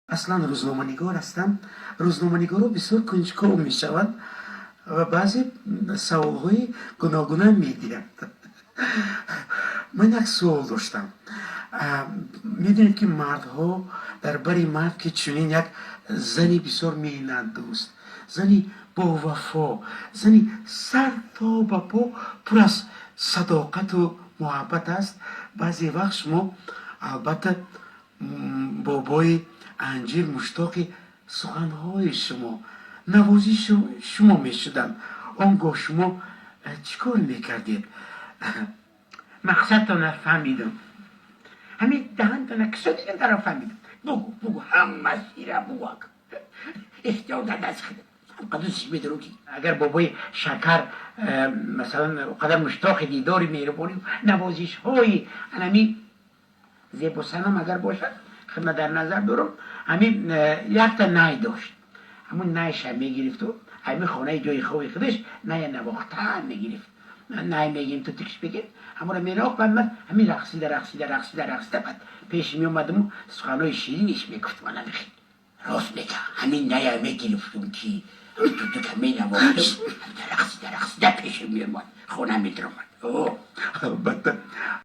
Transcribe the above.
اصلا روزنامه‌نگار هستم. روزنامه‌نگارا بسیار کنجکاو میشوند و بعضی سوالهای گوناگون میگیرند. من یک سوال داشتم. میدونید که مردها در بری مرد که چنین یک زنی بسیار میهنت دوست، زنی با وفا، زنی سر تا به پا پر از صداقت و محبت است، بعضی وقت شما البته بابای انجیر مشتاق سخنهای شما، نوازی شما میشدن. آنگاه شما چیکار میکردید؟ مقصدتان را فهمیدم. همین دهنتان کسادیدم در را فهمیدم. بگو همه سیره بگو. اختیار در دست خودم. قدوسش بدرو کی اگر بابای شکر مثلا قدر مشتاق دیداری مهربانی نوازش های انمی زیب و سنم اگر باشد خدمت در نظر دارم. همین یک تا نای داشت، همون نایش هم میگرفت و همین خانه جای خوبی خودش نای نواخته میگرفت. نای میگیم تو تکش بگیم همون رو میراق من همین رقصیده بعد پیش میومدم و سخنهای شیرینش میگفت. من نمیخید راست میگه همین نای میگرفتم که تو که می نواختم رقصیده پیش میومد خونه میدرمد. البته